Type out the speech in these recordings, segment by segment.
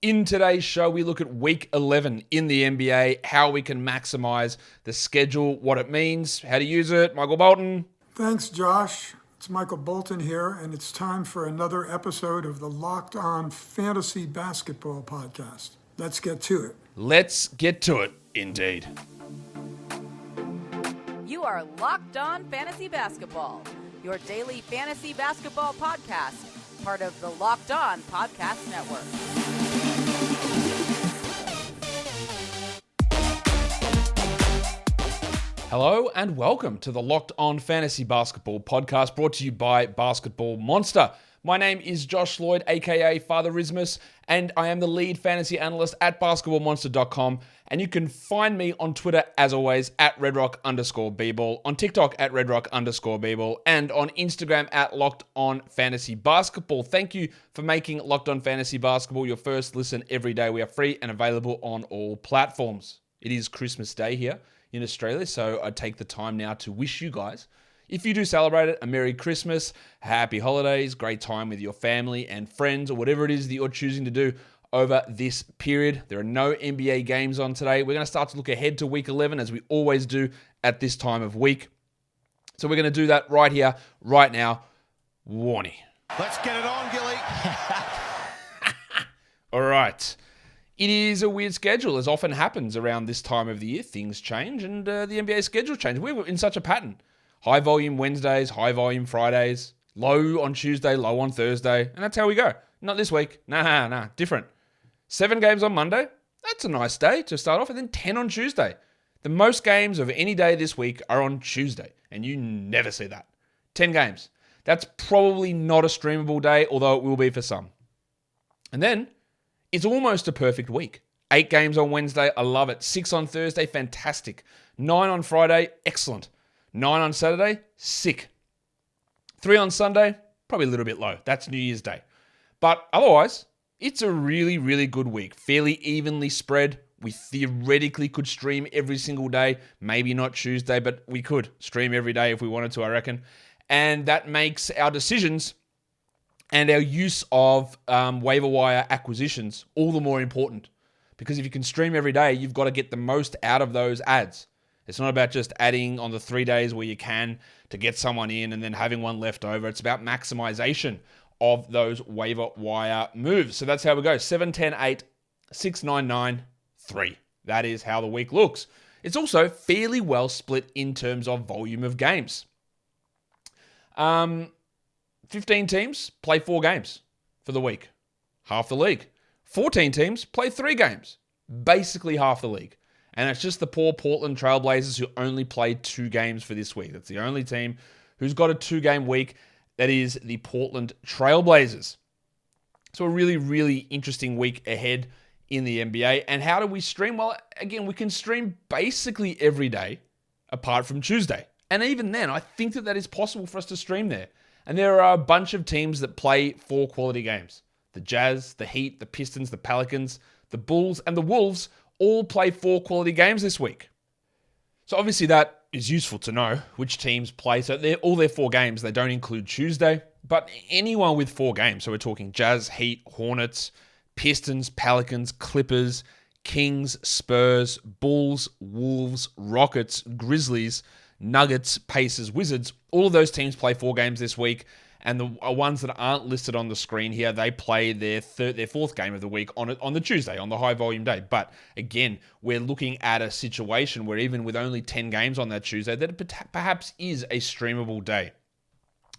In today's show, we look at Week 11 in the NBA, how we can maximize the schedule, what it means, how to use it. Michael Bolton. Thanks, Josh. It's Michael Bolton here, and it's time for another episode of the Locked On Fantasy Basketball Podcast. Let's get to it. Let's get to it, indeed. You are Locked On Fantasy Basketball, your daily fantasy basketball podcast, part of the Locked On Podcast Network. Hello and welcome to the Locked On Fantasy Basketball Podcast, brought to you by Basketball Monster. My name is Josh Lloyd, aka Father Rismus, and I am the lead fantasy analyst at basketballmonster.com. And you can find me on Twitter, as always, at redrock_bball, on TikTok at redrock_bball, and on Instagram at Locked On Fantasy Basketball. Thank you for making Locked On Fantasy Basketball your first listen every day. We are free and available on all platforms. It is Christmas Day here in Australia, so I take the time now to wish you guys, if you do celebrate it, a Merry Christmas, Happy Holidays, great time with your family and friends, or whatever it is that you're choosing to do over this period. There are no NBA games on today. We're going to start to look ahead to Week 11, as we always do at this time of week. So we're going to do that right here, right now. Warning. Let's get it on, Gilly. All right. It is a weird schedule, as often happens around this time of the year. Things change, and the NBA schedule changes. We were in such a pattern. High volume Wednesdays, high volume Fridays, low on Tuesday, low on Thursday, and that's how we go. Not this week. Nah, different. 7 games on Monday. That's a nice day to start off, and then 10 on Tuesday. The most games of any day this week are on Tuesday, and you never see that. 10 games. That's probably not a streamable day, although it will be for some. And then it's almost a perfect week. 8 games on Wednesday, I love it. 6 on Thursday, fantastic. 9 on Friday, excellent. 9 on Saturday, sick. 3 on Sunday, probably a little bit low. That's New Year's Day. But otherwise, it's a really, really good week. Fairly evenly spread. We theoretically could stream every single day. Maybe not Tuesday, but we could stream every day if we wanted to, I reckon. And that makes our decisions and our use of waiver wire acquisitions all the more important. Because if you can stream every day, you've got to get the most out of those ads. It's not about just adding on the 3 days where you can to get someone in and then having one left over. It's about maximization of those waiver wire moves. So that's how we go. 7, 10, 8, 6, 9, 9, 3. That is how the week looks. It's also fairly well split in terms of volume of games. 15 teams play 4 games for the week. Half the league. 14 teams play 3 games. Basically half the league. And it's just the poor Portland Trailblazers who only played 2 games for this week. That's the only team who's got a 2-game week. That is the Portland Trailblazers. So a really, really interesting week ahead in the NBA. And how do we stream? Well, again, we can stream basically every day apart from Tuesday. And even then, I think that is possible for us to stream there. And there are a bunch of teams that play 4 quality games. The Jazz, the Heat, the Pistons, the Pelicans, the Bulls, and the Wolves all play 4 quality games this week. So obviously that is useful to know which teams play. So all their 4 games, they don't include Tuesday, but anyone with 4 games. So we're talking Jazz, Heat, Hornets, Pistons, Pelicans, Clippers, Kings, Spurs, Bulls, Wolves, Rockets, Grizzlies, Nuggets, Pacers, Wizards. All of those teams play 4 games this week. And the ones that aren't listed on the screen here, they play their 4th game of the week on the Tuesday, on the high volume day. But again, we're looking at a situation where even with only 10 games on that Tuesday, that perhaps is a streamable day.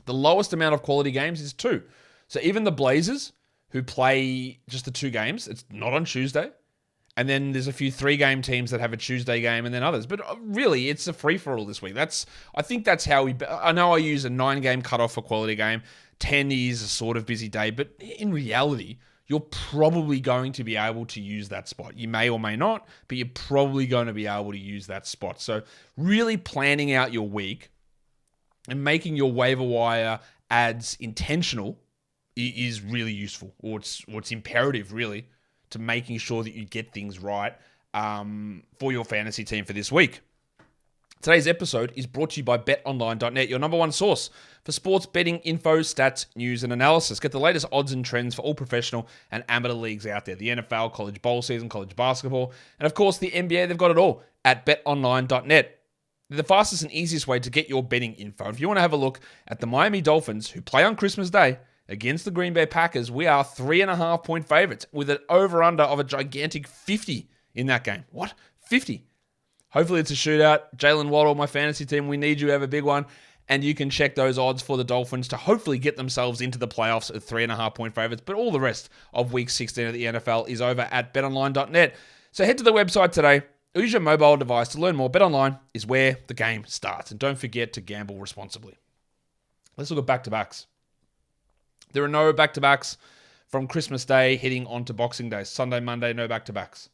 The lowest amount of quality games is 2. So even the Blazers, who play just the 2 games, it's not on Tuesday. And then there's a few 3-game teams that have a Tuesday game and then others. But really, it's a free-for-all this week. I think that's how I know I use a 9-game cutoff for quality game. 10 is a sort of busy day. But in reality, you're probably going to be able to use that spot. You may or may not, but you're probably going to be able to use that spot. So really planning out your week and making your waiver wire ads intentional is really useful. Or it's imperative, really, to making sure that you get things right for your fantasy team for this week. Today's episode is brought to you by BetOnline.net, your number one source for sports betting info, stats, news, and analysis. Get the latest odds and trends for all professional and amateur leagues out there. The NFL, college bowl season, college basketball, and of course the NBA, they've got it all at BetOnline.net. They're the fastest and easiest way to get your betting info. If you want to have a look at the Miami Dolphins, who play on Christmas Day against the Green Bay Packers, we are 3.5-point favorites with an over-under of a gigantic 50 in that game. What? 50? Hopefully it's a shootout. Jalen Waddle, my fantasy team, we need you to have a big one. And you can check those odds for the Dolphins to hopefully get themselves into the playoffs at 3.5-point favorites. But all the rest of Week 16 of the NFL is over at betonline.net. So head to the website today. Use your mobile device to learn more. BetOnline is where the game starts. And don't forget to gamble responsibly. Let's look at back-to-backs. There are no back-to-backs from Christmas Day heading on to Boxing Day. Sunday, Monday, no back-to-backs.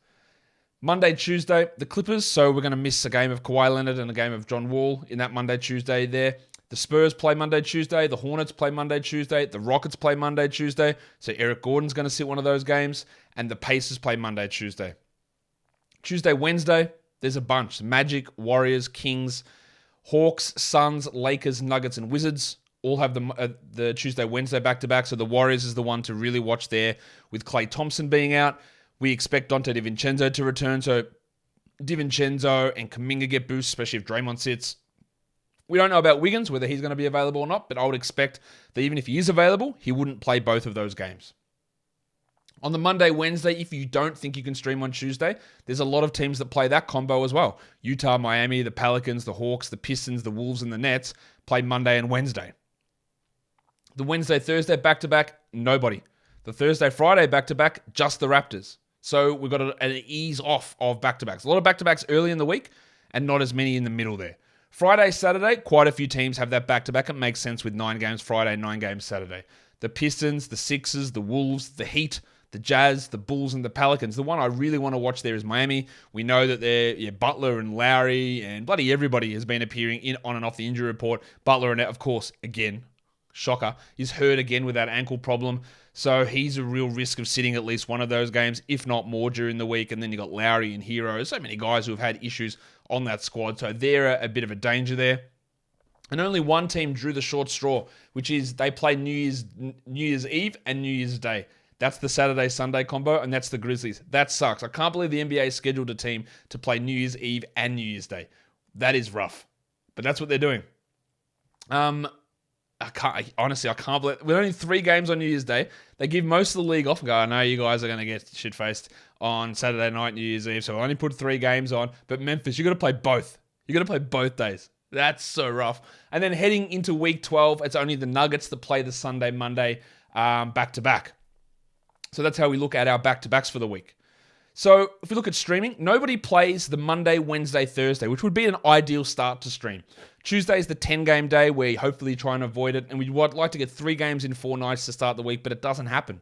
Monday, Tuesday, the Clippers, so we're going to miss a game of Kawhi Leonard and a game of John Wall in that Monday, Tuesday there. The Spurs play Monday, Tuesday. The Hornets play Monday, Tuesday. The Rockets play Monday, Tuesday. So Eric Gordon's going to sit one of those games. And the Pacers play Monday, Tuesday. Tuesday, Wednesday, there's a bunch. Magic, Warriors, Kings, Hawks, Suns, Lakers, Nuggets, and Wizards all have the Tuesday, Wednesday back-to-back. So the Warriors is the one to really watch there with Klay Thompson being out. We expect Dante DiVincenzo to return, so DiVincenzo and Kuminga get boosts, especially if Draymond sits. We don't know about Wiggins, whether he's going to be available or not, but I would expect that even if he is available, he wouldn't play both of those games. On the Monday, Wednesday, if you don't think you can stream on Tuesday, there's a lot of teams that play that combo as well. Utah, Miami, the Pelicans, the Hawks, the Pistons, the Wolves, and the Nets play Monday and Wednesday. The Wednesday, Thursday back-to-back, nobody. The Thursday, Friday back-to-back, just the Raptors. So we've got an ease off of back-to-backs. A lot of back-to-backs early in the week and not as many in the middle there. Friday, Saturday, quite a few teams have that back-to-back. It makes sense with 9 games Friday, 9 games Saturday. The Pistons, the Sixers, the Wolves, the Heat, the Jazz, the Bulls, and the Pelicans. The one I really want to watch there is Miami. We know that they're Butler and Lowry and bloody everybody has been appearing in on and off the injury report. Butler, and of course, again, shocker, is hurt again with that ankle problem. So he's a real risk of sitting at least one of those games, if not more, during the week. And then you got Lowry and Hero. So many guys who have had issues on that squad. So they're a bit of a danger there. And only one team drew the short straw, which is they play New Year's Eve and New Year's Day. That's the Saturday-Sunday combo, and that's the Grizzlies. That sucks. I can't believe the NBA scheduled a team to play New Year's Eve and New Year's Day. That is rough. But that's what they're doing. I can't believe with only 3 games on New Year's Day, they give most of the league off and go, I know you guys are going to get shit-faced on Saturday night, New Year's Eve, so I only put 3 games on. But Memphis, you got to play both. You got to play both days. That's so rough. And then heading into Week 12, it's only the Nuggets that play the Sunday, Monday back-to-back. So that's how we look at our back-to-backs for the week. So if we look at streaming, nobody plays the Monday, Wednesday, Thursday, which would be an ideal start to stream. Tuesday is the 10-game day. We hopefully try and avoid it. And we'd like to get 3 games in 4 nights to start the week, but it doesn't happen.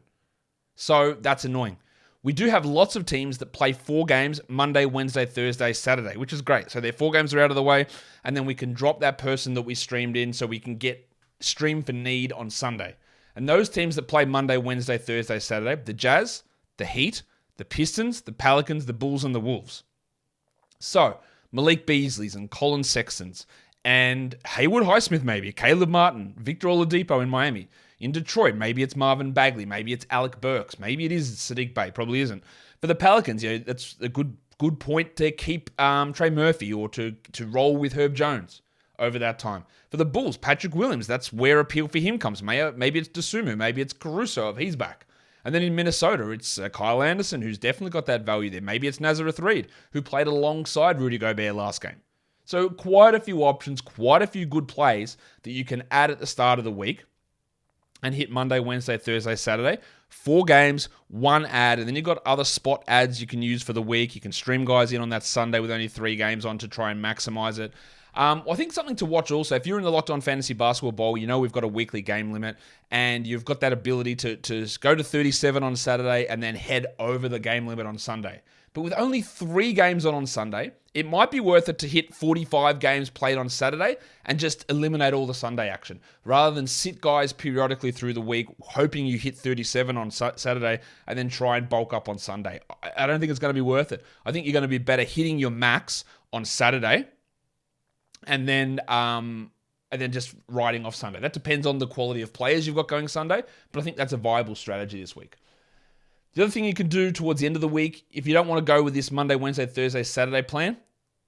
So that's annoying. We do have lots of teams that play 4 games Monday, Wednesday, Thursday, Saturday, which is great. So their 4 games are out of the way, and then we can drop that person that we streamed in so we can get stream for need on Sunday. And those teams that play Monday, Wednesday, Thursday, Saturday, the Jazz, the Heat, the Pistons, the Pelicans, the Bulls, and the Wolves. So Malik Beasley's and Colin Sexton's and Haywood Highsmith maybe, Caleb Martin, Victor Oladipo in Miami. In Detroit, maybe it's Marvin Bagley, maybe it's Alec Burks, maybe it is Sadiq Bey, probably isn't. For the Pelicans, that's a good point to keep Trey Murphy or to roll with Herb Jones over that time. For the Bulls, Patrick Williams, that's where appeal for him comes. Maybe it's Dosunmu, maybe it's Caruso if he's back. And then in Minnesota, it's Kyle Anderson, who's definitely got that value there. Maybe it's Nazareth Reed, who played alongside Rudy Gobert last game. So quite a few options, quite a few good plays that you can add at the start of the week and hit Monday, Wednesday, Thursday, Saturday. 4 games, 1 ad, and then you've got other spot ads you can use for the week. You can stream guys in on that Sunday with only 3 games on to try and maximize it. I think something to watch also, if you're in the Locked On Fantasy Basketball Bowl, you know we've got a weekly game limit, and you've got that ability to go to 37 on Saturday and then head over the game limit on Sunday. But with only 3 games on Sunday, it might be worth it to hit 45 games played on Saturday and just eliminate all the Sunday action, rather than sit guys periodically through the week hoping you hit 37 on Saturday and then try and bulk up on Sunday. I don't think it's going to be worth it. I think you're going to be better hitting your max on Saturday and then just riding off Sunday. That depends on the quality of players you've got going Sunday, but I think that's a viable strategy this week. The other thing you can do towards the end of the week, if you don't want to go with this Monday, Wednesday, Thursday, Saturday plan,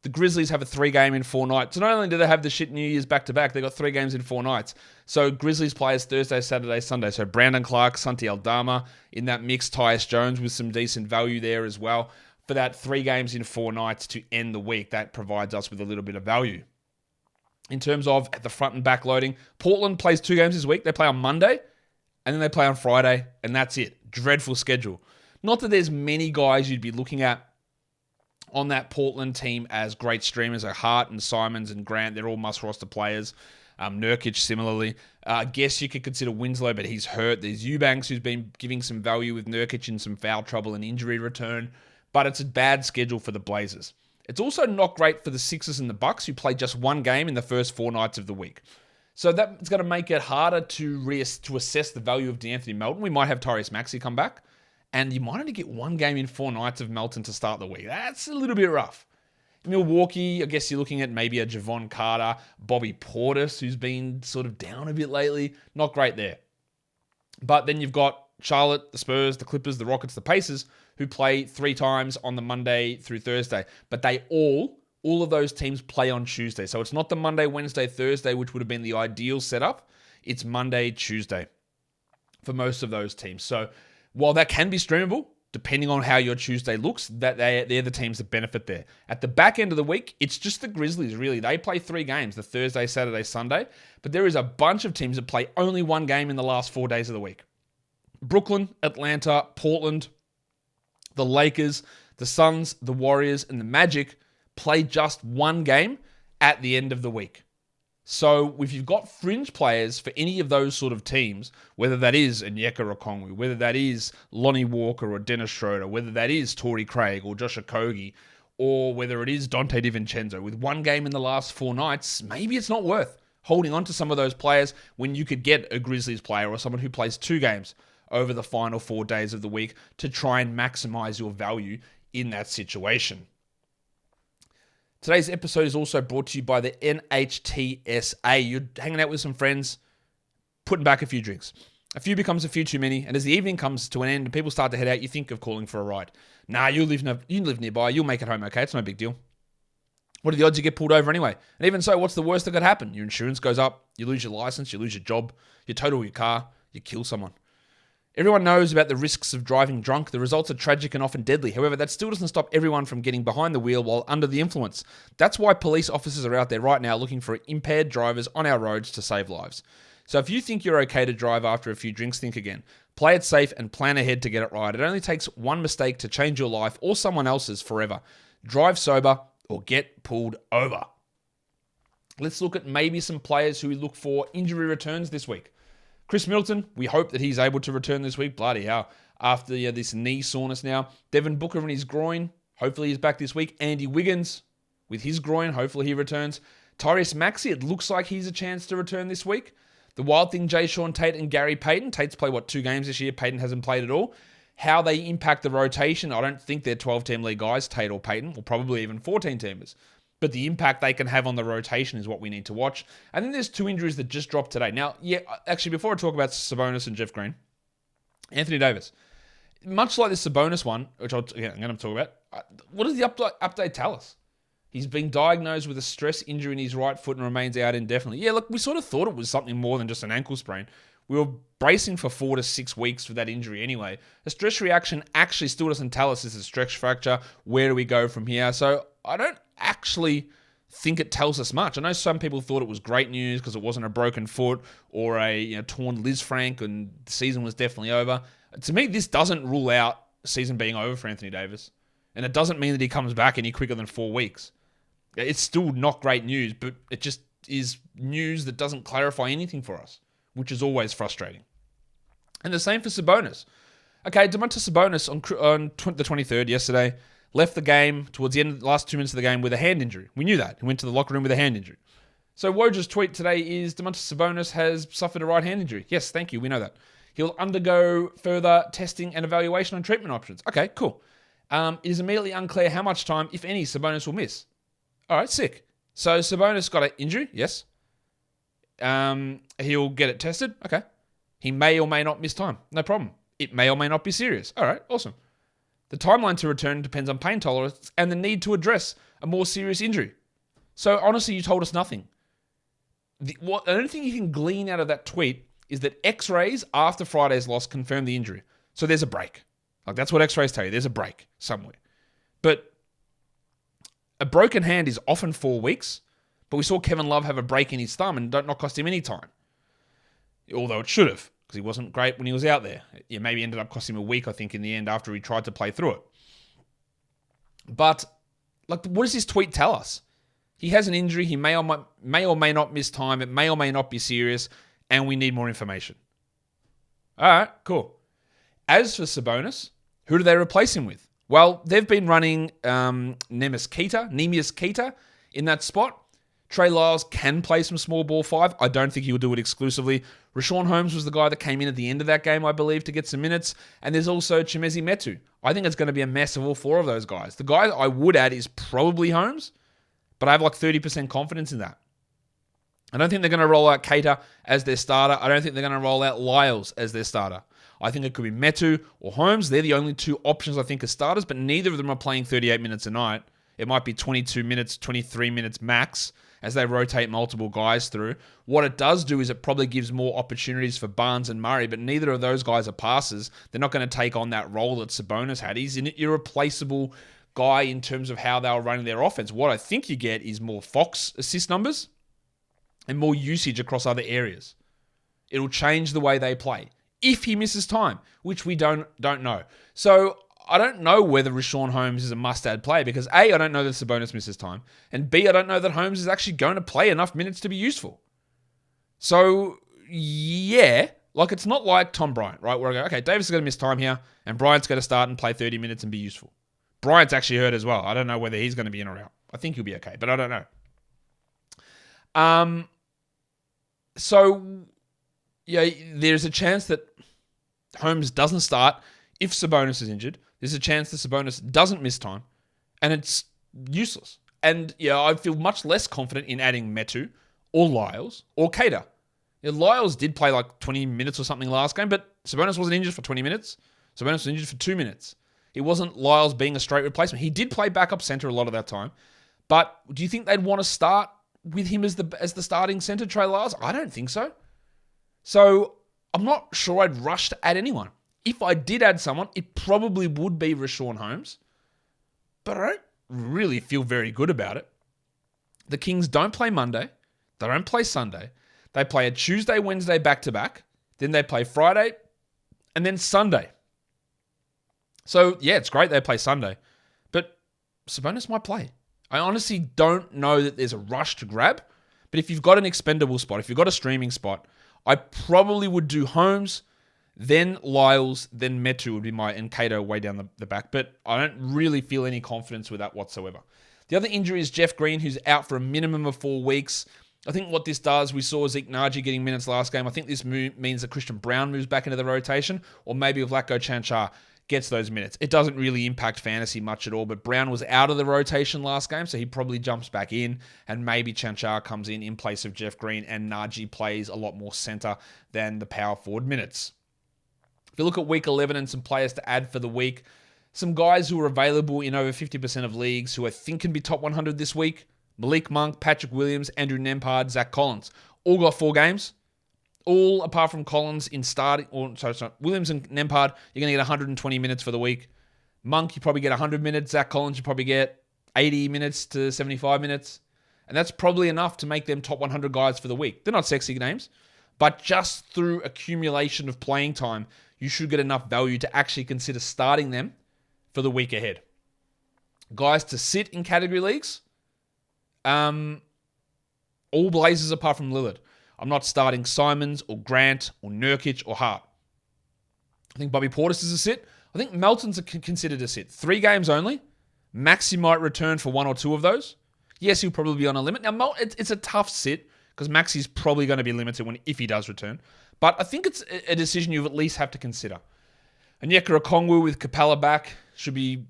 the Grizzlies have a 3-game in 4 nights. So not only do they have the shit New Year's back-to-back, they got 3 games in 4 nights. So Grizzlies players Thursday, Saturday, Sunday. So Brandon Clark, Santi Aldama in that mix, Tyus Jones with some decent value there as well. For that 3 games in 4 nights to end the week, that provides us with a little bit of value. In terms of the front and back loading, Portland plays 2 games this week. They play on Monday, and then they play on Friday, and that's it. Dreadful schedule. Not that there's many guys you'd be looking at on that Portland team as great streamers. So Hart and Simons and Grant, they're all must-roster players. Nurkic similarly. I guess you could consider Winslow, but he's hurt. There's Eubanks, who's been giving some value with Nurkic in some foul trouble and injury return. But it's a bad schedule for the Blazers. It's also not great for the Sixers and the Bucks, who play just 1 game in the first 4 nights of the week. So that's going to make it harder to assess the value of DeAnthony Melton. We might have Tyrese Maxey come back, and you might only get 1 game in 4 nights of Melton to start the week. That's a little bit rough. Milwaukee, I guess you're looking at maybe a Javon Carter, Bobby Portis, who's been sort of down a bit lately. Not great there. But then you've got Charlotte, the Spurs, the Clippers, the Rockets, the Pacers, who play 3 times on the Monday through Thursday. But they all of those teams play on Tuesday. So it's not the Monday, Wednesday, Thursday, which would have been the ideal setup. It's Monday, Tuesday for most of those teams. So while that can be streamable, depending on how your Tuesday looks, that they're the teams that benefit there. At the back end of the week, it's just the Grizzlies, really. They play 3 games, the Thursday, Saturday, Sunday. But there is a bunch of teams that play only 1 game in the last 4 days of the week. Brooklyn, Atlanta, Portland, the Lakers, the Suns, the Warriors, and the Magic play just 1 game at the end of the week. So if you've got fringe players for any of those sort of teams, whether that is Onyeka Okongwu, whether that is Lonnie Walker or Dennis Schroeder, whether that is Torrey Craig or Josh Okogie, or whether it is Dante DiVincenzo, with 1 game in the last 4 nights, maybe it's not worth holding on to some of those players when you could get a Grizzlies player or someone who plays 2 games over the final 4 days of the week to try and maximize your value in that situation. Today's episode is also brought to you by the NHTSA. You're hanging out with some friends, putting back a few drinks. A few becomes a few too many, and as the evening comes to an end and people start to head out, you think of calling for a ride. Nah, you live nearby, you'll make it home okay, it's no big deal. What are the odds you get pulled over anyway? And even so, what's the worst that could happen? Your insurance goes up, you lose your license, you lose your job, you total your car, you kill someone. Everyone knows about the risks of driving drunk. The results are tragic and often deadly. However, that still doesn't stop everyone from getting behind the wheel while under the influence. That's why police officers are out there right now looking for impaired drivers on our roads to save lives. So if you think you're okay to drive after a few drinks, think again. Play it safe and plan ahead to get it right. It only takes 1 mistake to change your life or someone else's forever. Drive sober or get pulled over. Let's look at maybe some players who we look for injury returns this week. Chris Middleton, we hope that he's able to return this week. Bloody hell. After this knee soreness now. Devin Booker and his groin, hopefully he's back this week. Andy Wiggins with his groin, hopefully he returns. Tyrese Maxey, it looks like he's a chance to return this week. The wild thing, Jay Sean Tate and Gary Payton. Tate's played, 2 games this year? Payton hasn't played at all. How they impact the rotation, I don't think they're 12-team league guys, Tate or Payton, or probably even 14-teamers. But the impact they can have on the rotation is what we need to watch. And then there's 2 injuries that just dropped today. Now, actually, before I talk about Sabonis and Jeff Green, Anthony Davis. Much like this Sabonis one, which I'm going to talk about, what does the update tell us? He's been diagnosed with a stress injury in his right foot and remains out indefinitely. Yeah, look, we sort of thought it was something more than just an ankle sprain. We were bracing for 4 to 6 weeks for that injury anyway. A stress reaction actually still doesn't tell us it's a stress fracture. Where do we go from here? So I don't actually think it tells us much. I know some people thought it was great news because it wasn't a broken foot or a torn Liz Frank and the season was definitely over. To me, this doesn't rule out the season being over for Anthony Davis. And it doesn't mean that he comes back any quicker than 4 weeks. It's still not great news, but it just is news that doesn't clarify anything for us, which is always frustrating. And the same for Sabonis. Okay, Domantas Sabonis on the 23rd yesterday left the game towards the end, last 2 minutes of the game with a hand injury. We knew that. He went to the locker room with a hand injury. So Woj's tweet today is Domantas Sabonis has suffered a right hand injury. Yes, thank you. We know that. He'll undergo further testing and evaluation on treatment options. Okay, cool. It is immediately unclear how much time, if any, Sabonis will miss. All right, sick. So Sabonis got an injury, yes. He'll get it tested, okay. He may or may not miss time, no problem. It may or may not be serious. All right, awesome. The timeline to return depends on pain tolerance and the need to address a more serious injury. So honestly, you told us nothing. The only thing you can glean out of that tweet is that X-rays after Friday's loss confirmed the injury. So there's a break. Like, that's what X-rays tell you. There's a break somewhere. But a broken hand is often 4 weeks. But we saw Kevin Love have a break in his thumb and not cost him any time. Although it should have, because he wasn't great when he was out there. It maybe ended up costing him a week, I think, in the end after he tried to play through it. But, like, what does this tweet tell us? He has an injury. He may or may not miss time. It may or may not be serious. And we need more information. All right, cool. As for Sabonis, who do they replace him with? Well, they've been running Neemias Queta in that spot. Trey Lyles can play some small ball 5. I don't think he'll do it exclusively. Richaun Holmes was the guy that came in at the end of that game, I believe, to get some minutes. And there's also Chimezie Metu. I think it's going to be a mess of all 4 of those guys. The guy I would add is probably Holmes, but I have like 30% confidence in that. I don't think they're going to roll out Queta as their starter. I don't think they're going to roll out Lyles as their starter. I think it could be Metu or Holmes. They're the only 2 options I think as starters, but neither of them are playing 38 minutes a night. It might be 22 minutes, 23 minutes max as they rotate multiple guys through. What it does do is it probably gives more opportunities for Barnes and Murray, but neither of those guys are passers. They're not going to take on that role that Sabonis had. He's an irreplaceable guy in terms of how they were running their offense. What I think you get is more Fox assist numbers and more usage across other areas. It'll change the way they play if he misses time, which we don't know. So I don't know whether Richaun Holmes is a must-add play because A, I don't know that Sabonis misses time, and B, I don't know that Holmes is actually going to play enough minutes to be useful. So, yeah, like it's not like Tom Bryant, right? Where I go, okay, Davis is going to miss time here, and Bryant's going to start and play 30 minutes and be useful. Bryant's actually hurt as well. I don't know whether he's going to be in or out. I think he'll be okay, but I don't know. So, yeah, there's a chance that Holmes doesn't start if Sabonis is injured. There's a chance that Sabonis doesn't miss time, and it's useless. And yeah, I feel much less confident in adding Metu or Lyles or Queta. Yeah, Lyles did play like 20 minutes or something last game, but Sabonis wasn't injured for 20 minutes. Sabonis was injured for 2 minutes. It wasn't Lyles being a straight replacement. He did play backup center a lot of that time. But do you think they'd want to start with him as the starting center, Trey Lyles? I don't think so. So I'm not sure I'd rush to add anyone. If I did add someone, it probably would be Richaun Holmes. But I don't really feel very good about it. The Kings don't play Monday. They don't play Sunday. They play a Tuesday, Wednesday back-to-back. Then they play Friday and then Sunday. So, yeah, it's great they play Sunday. But Sabonis might play. I honestly don't know that there's a rush to grab. But if you've got an expendable spot, if you've got a streaming spot, I probably would do Holmes, then Lyles, then Metu would be and Queta way down the back. But I don't really feel any confidence with that whatsoever. The other injury is Jeff Green, who's out for a minimum of 4 weeks. I think what this does, we saw Zeke Naji getting minutes last game. I think this means that Christian Brown moves back into the rotation, or maybe if Vlatko Čančar gets those minutes. It doesn't really impact fantasy much at all, but Brown was out of the rotation last game, so he probably jumps back in, and maybe Čančar comes in place of Jeff Green, and Naji plays a lot more center than the power forward minutes. If you look at week 11 and some players to add for the week, some guys who are available in over 50% of leagues who I think can be top 100 this week: Malik Monk, Patrick Williams, Andrew Nembhard, Zach Collins. All got 4 games. All apart from Collins in starting, Williams and Nembhard, you're going to get 120 minutes for the week. Monk, you probably get 100 minutes. Zach Collins, you probably get 80 minutes to 75 minutes. And that's probably enough to make them top 100 guys for the week. They're not sexy names, but just through accumulation of playing time, you should get enough value to actually consider starting them for the week ahead. Guys to sit in category leagues, all Blazers apart from Lillard. I'm not starting Simons or Grant or Nurkic or Hart. I think Bobby Portis is a sit. I think Melton's considered a sit. 3 games only. Maxey might return for 1 or 2 of those. Yes, he'll probably be on a limit. Now, it's a tough sit because Maxey's probably going to be limited if he does return. But I think it's a decision you at least have to consider. And Onyeka Okongwu with Capella back should be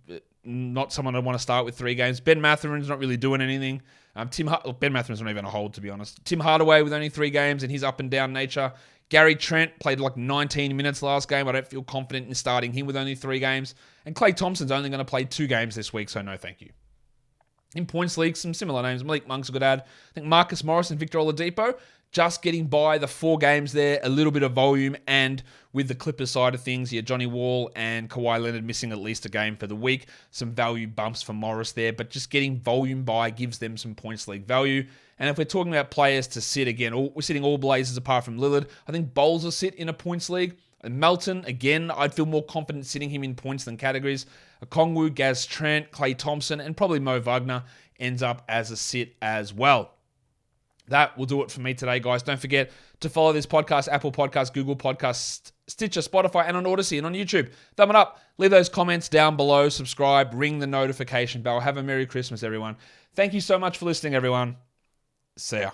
not someone I'd want to start with 3 games. Ben Matherin's not really doing anything. Ben Matherin's not even a hold, to be honest. Tim Hardaway with only 3 games and his up and down nature. Gary Trent played like 19 minutes last game. I don't feel confident in starting him with only 3 games. And Klay Thompson's only going to play 2 games this week, so no thank you. In points league, some similar names. Malik Monk's a good ad. I think Marcus Morris and Victor Oladipo just getting by the 4 games there, a little bit of volume, and with the Clippers side of things, Johnny Wall and Kawhi Leonard missing at least a game for the week. Some value bumps for Morris there, but just getting volume by gives them some points league value. And if we're talking about players to sit again, we're sitting all Blazers apart from Lillard. I think Bowles will sit in a points league. And Melton, again, I'd feel more confident sitting him in points than categories. Okongwu, Gaz Trent, Klay Thompson, and probably Mo Wagner ends up as a sit as well. That will do it for me today, guys. Don't forget to follow this podcast, Apple Podcasts, Google Podcasts, Stitcher, Spotify, and on Odyssey and on YouTube. Thumb it up. Leave those comments down below. Subscribe. Ring the notification bell. Have a Merry Christmas, everyone. Thank you so much for listening, everyone. See ya.